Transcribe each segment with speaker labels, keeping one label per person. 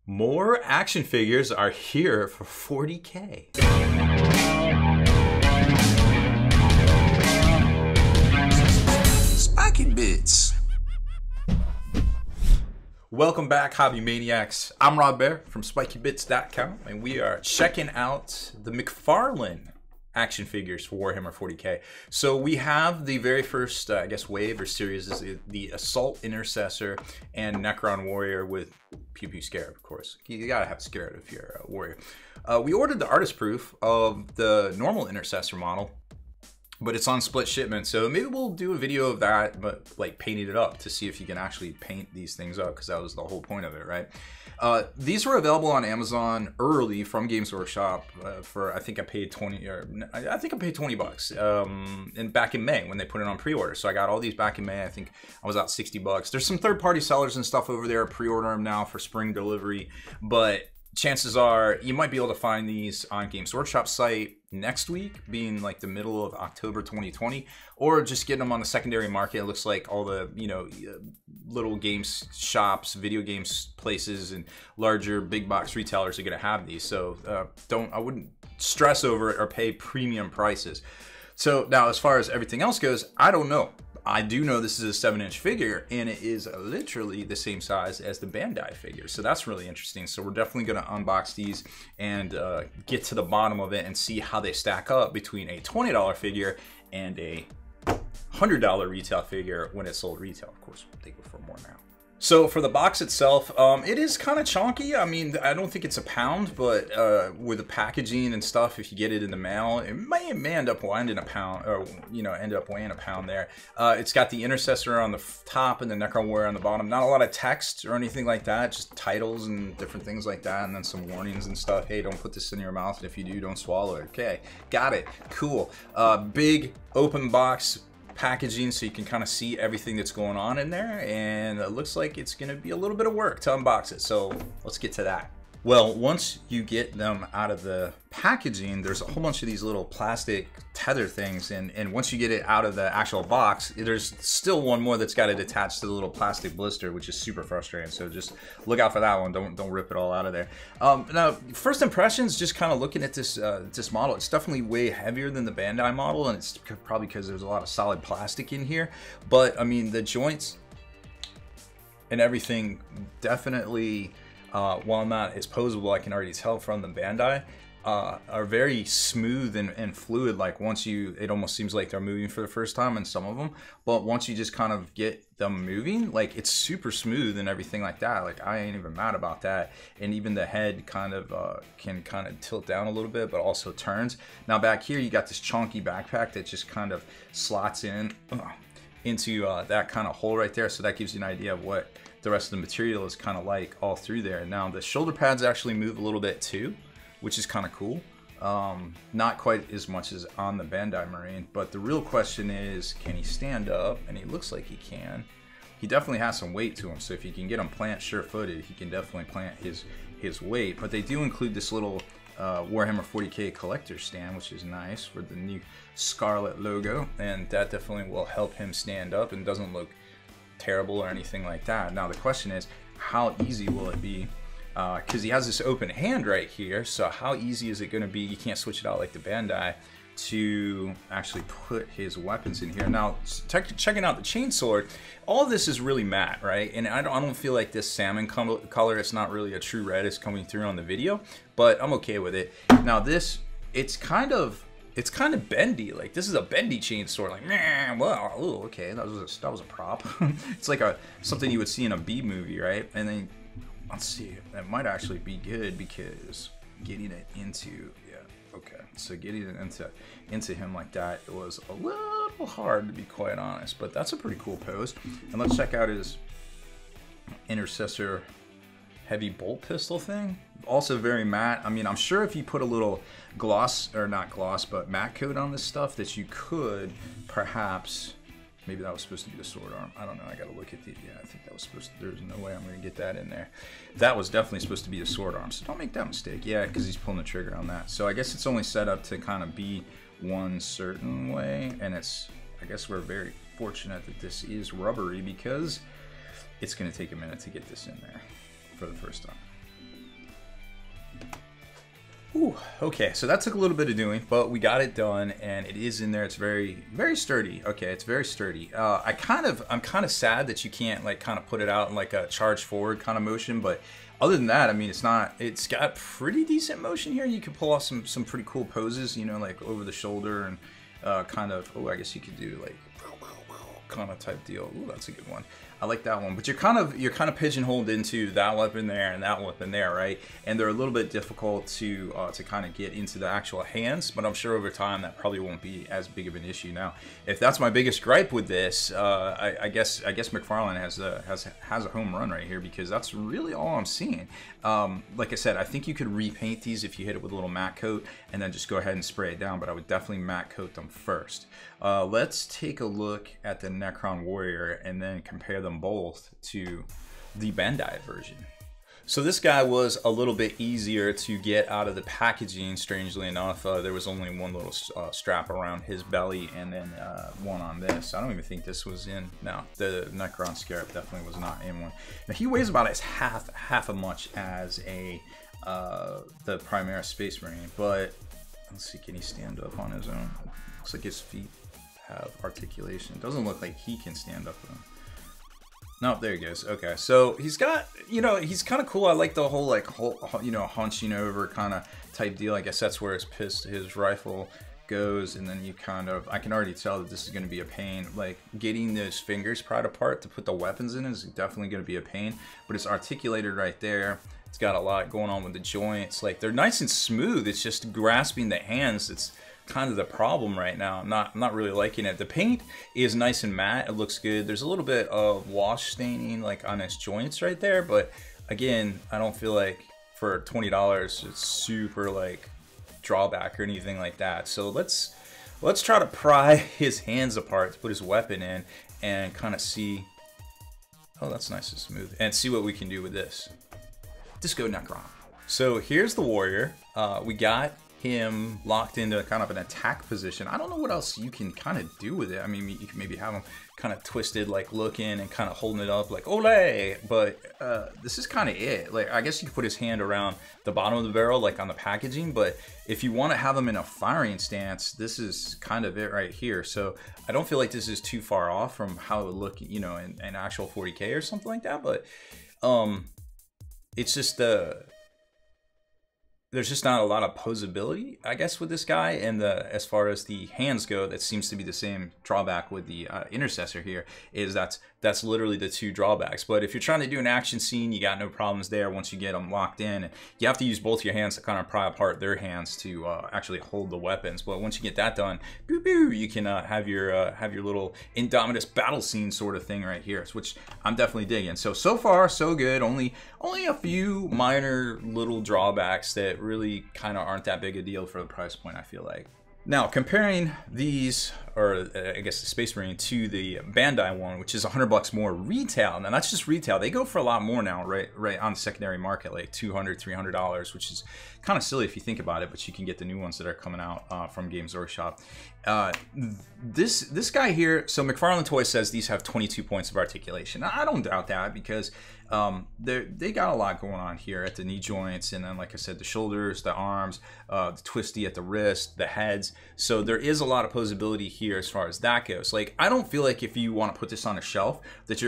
Speaker 1: More action figures are here for 40K.
Speaker 2: Spiky Bits.
Speaker 1: Welcome back, Hobby Maniacs. I'm Rob Bear from SpikyBits.com, and we are checking out the McFarlane action figures for Warhammer 40K. So we have the very first, I guess, wave or series is the Assault Intercessor and Necron Warrior with Pew Pew Scarab, of course. You gotta have Scarab if you're a warrior. We ordered the artist proof of the normal Intercessor model, but it's on split shipment, so maybe we'll do a video of that, but like painting it up to see if you can actually paint these things up, because that was the whole point of it, right? These were available on Amazon early from Games Workshop for, I think I paid 20 bucks and back in May when they put it on pre-order. So I got all these back in May. I think I was out 60 bucks. There's some third-party sellers and stuff over there. Pre-order them now for spring delivery, but chances are you might be able to find these on Games Workshop site next week, being like the middle of October 2020, or just getting them on the secondary market. It looks like all the, you know, little games shops, video games places, and larger big box retailers are going to have these. So I wouldn't stress over it or pay premium prices. So now, as far as everything else goes, I don't know. I do know this is a 7-inch figure, and it is literally the same size as the Bandai figure. So that's really interesting. So we're definitely going to unbox these and get to the bottom of it and see how they stack up between a $20 figure and a $100 retail figure when it's sold retail. Of course, they go for more now. So for the box itself, it is kind of chunky. I mean, I don't think it's a pound, but with the packaging and stuff, if you get it in the mail, it may end up weighing a pound, or end up weighing a pound there. It's got the Intercessor on the top and the Necron Warrior on the bottom. Not a lot of text or anything like that, just titles and different things like that, and then some warnings and stuff. Hey, don't put this in your mouth, and if you do, don't swallow it. Okay, got it. Cool. Big open box packaging, so you can kind of see everything that's going on in there, and it looks like it's going to be a little bit of work to unbox it, so let's get to that. Well, once you get them out of the packaging, there's a whole bunch of these little plastic tether things, and once you get it out of the actual box, there's still one more that's got it attached to the little plastic blister, which is super frustrating. So just look out for that one. Don't rip it all out of there. Now, first impressions, just kind of looking at this this model, it's definitely way heavier than the Bandai model, and it's probably because there's a lot of solid plastic in here. But I mean, the joints and everything definitely, while not as posable, I can already tell from the Bandai, are very smooth and fluid. Like once it almost seems like they're moving for the first time in some of them, but once you just kind of get them moving, like it's super smooth and everything like that. Like I ain't even mad about that. And even the head kind of can kind of tilt down a little bit, but also turns. Now back here, you got this chunky backpack that just kind of slots in into that kind of hole right there. So that gives you an idea of what the rest of the material is kind of like all through there. Now the shoulder pads actually move a little bit too, which is kind of cool. Not quite as much as on the Bandai Marine, but the real question is, can he stand up? And he looks like he can. He definitely has some weight to him, so if you can get him plant sure-footed, he can definitely plant his weight. But they do include this little Warhammer 40K collector stand, which is nice, for the new Scarlet logo, and that definitely will help him stand up and doesn't look terrible or anything like that. Now the question is, how easy will it be? Because he has this open hand right here, so how easy is it going to be? You can't switch it out like the Bandai to actually put his weapons in here. Now, checking out the chainsword, all of this is really matte, right? And I don't feel like this salmon color, it's not really a true red, is coming through on the video, but I'm okay with it. Now this, it's kind of bendy. Like this is a bendy chainsword. Like, man, well, ooh, okay, that was a prop. It's like something you would see in a B movie, right? And then let's see, that might actually be good, because getting it into, okay, so getting it into him like that, it was a little hard, to be quite honest. But that's a pretty cool pose. And let's check out his Intercessor heavy bolt pistol thing. Also very matte. I mean, I'm sure if you put a little gloss, or not gloss, but matte coat on this stuff, that you could perhaps, maybe that was supposed to be the sword arm. I don't know. I got to look at the, yeah, I think that was supposed to, there's no way I'm going to get that in there. That was definitely supposed to be the sword arm. So don't make that mistake. Yeah, because he's pulling the trigger on that. So I guess it's only set up to kind of be one certain way. And it's, I guess we're very fortunate that this is rubbery, because it's going to take a minute to get this in there for the first time. Ooh, okay, so that took a little bit of doing, but we got it done, and it is in there. It's very, very sturdy. Okay, it's very sturdy. I'm kind of sad that you can't like kind of put it out in like a charge forward kind of motion, but other than that, I mean, it's got pretty decent motion here. You can pull off some pretty cool poses, you know, like over the shoulder and kind of. Oh, I guess you could do like kind of type deal. Ooh, that's a good one. I like that one, but you're kind of pigeonholed into that weapon there and that weapon there, right? And they're a little bit difficult to kind of get into the actual hands, but I'm sure over time that probably won't be as big of an issue. Now, if that's my biggest gripe with this, I guess McFarlane has a home run right here, because that's really all I'm seeing. Like I said, I think you could repaint these if you hit it with a little matte coat and then just go ahead and spray it down, but I would definitely matte coat them first. Let's take a look at the Necron Warrior and then compare them both to the Bandai version. So this guy was a little bit easier to get out of the packaging, strangely enough. There was only one little strap around his belly and then one on this. I don't even think this was in. No, the Necron Scarab definitely was not in one. Now he weighs about as half as much as the Primaris Space Marine, but let's see, can he stand up on his own? Looks like his feet have articulation. Doesn't look like he can stand up though. No, there he goes. Okay, so he's got, you know, he's kind of cool. I like the whole you know, hunching over kind of type deal. I guess that's where his rifle goes, and then you kind of, I can already tell that this is going to be a pain. Like getting those fingers pried apart to put the weapons in is definitely going to be a pain. But it's articulated right there. It's got a lot going on with the joints. Like they're nice and smooth. It's just grasping the hands. It's kind of the problem right now. I'm not really liking it. The paint is nice and matte. It looks good. There's a little bit of wash staining like on its joints right there, but again, I don't feel like for $20 it's super like drawback or anything like that. So let's try to pry his hands apart to put his weapon in and kind of see. Oh, that's nice and smooth, and see what we can do with this. Disco Necron. So here's the warrior. We got him locked into kind of an attack position. I don't know what else you can kind of do with it. I mean, you can maybe have him kind of twisted, like looking and kind of holding it up like ole, but this is kind of it. Like I guess you could put his hand around the bottom of the barrel like on the packaging, but if you want to have him in a firing stance, this is kind of it right here. So I don't feel like this is too far off from how it would look, you know, in actual 40K or something like that, but it's just there's just not a lot of posability, I guess, with this guy. And as far as the hands go, that seems to be the same drawback with the Intercessor here, is that's literally the two drawbacks. But if you're trying to do an action scene, you got no problems there once you get them locked in. You have to use both your hands to kind of pry apart their hands to actually hold the weapons. But once you get that done, boo boo, you can have your little Indominus battle scene sort of thing right here, which I'm definitely digging. So far, so good. Only a few minor little drawbacks that really kind of aren't that big a deal for the price point, I feel like. Now, comparing these, or I guess the Space Marine, to the Bandai one, which is $100 more retail. Now, that's just retail. They go for a lot more now, right on the secondary market, like $200, $300, which is kind of silly if you think about it, but you can get the new ones that are coming out from Games Workshop. This guy here, so McFarlane Toys says these have 22 points of articulation. I don't doubt that, because they got a lot going on here at the knee joints, and then, like I said, the shoulders, the arms, the twisty at the wrist, the heads. So there is a lot of posability here as far as that goes. Like, I don't feel like if you want to put this on a shelf that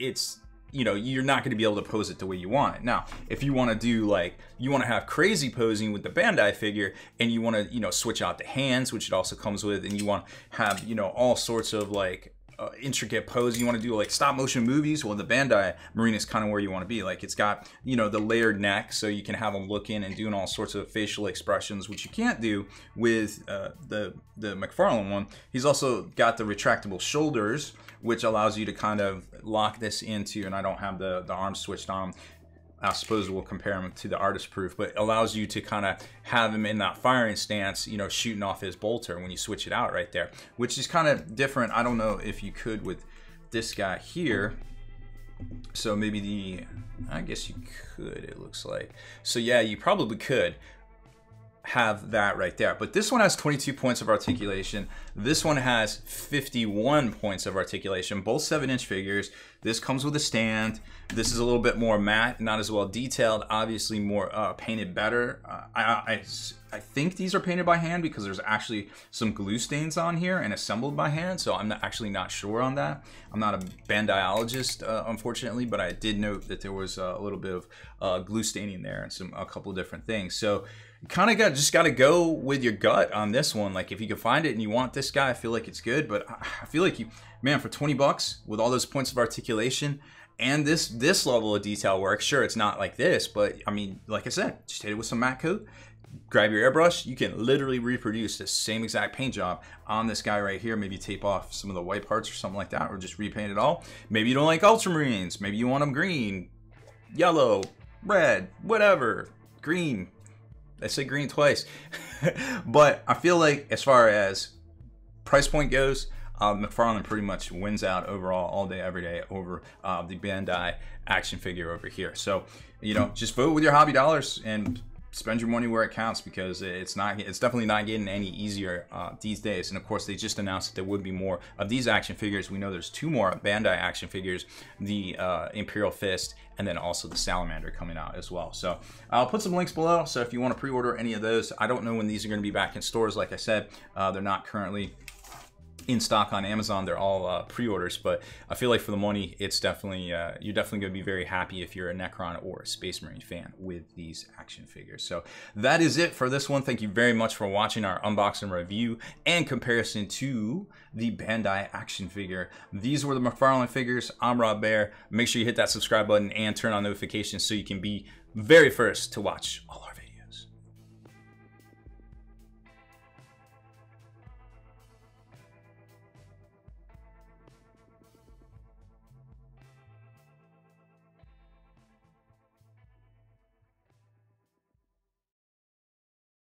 Speaker 1: it's you know, you're not going to be able to pose it the way you want it. Now, if you want to do, like, you want to have crazy posing with the Bandai figure, and you want to, you know, switch out the hands, which it also comes with, and you want to have, you know, all sorts of like intricate pose, you want to do like stop motion movies, well, the Bandai Marine is kind of where you want to be. Like, it's got, you know, the layered neck, so you can have them looking and doing all sorts of facial expressions, which you can't do with the McFarlane one. He's also got the retractable shoulders, which allows you to kind of lock this into, and I don't have the arms switched on. I suppose we'll compare him to the artist proof, but allows you to kind of have him in that firing stance, you know, shooting off his bolter when you switch it out right there, which is kind of different. I don't know if you could with this guy here. So maybe I guess you could, it looks like. So yeah, you probably could have that right there, but this one has 22 points of articulation. This one has 51 points of articulation, both 7-inch figures. This comes with a stand. This is a little bit more matte, not as well detailed, obviously more painted better. I think these are painted by hand because there's actually some glue stains on here and assembled by hand, so I'm actually not sure on that. I'm not a bandiologist, unfortunately, but I did note that there was a little bit of glue staining there and a couple different things. So you kind of just got to go with your gut on this one. Like, if you can find it and you want this guy, I feel like it's good, but I feel like man, for 20 bucks with all those points of articulation and this level of detail work, sure, it's not like this, but I mean, like I said, just hit it with some matte coat, grab your airbrush, you can literally reproduce the same exact paint job on this guy right here. Maybe tape off some of the white parts or something like that, or just repaint it all. Maybe you don't like ultramarines, maybe you want them green, yellow, red, whatever, green. I said green twice. But I feel like as far as price point goes, McFarlane pretty much wins out overall all day, every day over the Bandai action figure over here. So, you know, just vote with your hobby dollars and spend your money where it counts, because it's definitely not getting any easier these days. And of course, they just announced that there would be more of these action figures. We know there's 2 more Bandai action figures, the Imperial Fist and then also the Salamander coming out as well. So I'll put some links below, so if you want to pre-order any of those. I don't know when these are going to be back in stores. Like I said, they're not currently in stock on Amazon. They're all pre-orders, but I feel like for the money, it's definitely you're definitely going to be very happy if you're a Necron or a Space Marine fan with these action figures. So that is it for this one. Thank you very much for watching our unboxing review and comparison to the Bandai action figure. These were the McFarlane figures. I'm Rob Bear. Make sure you hit that subscribe button and turn on notifications so you can be very first to watch all our videos.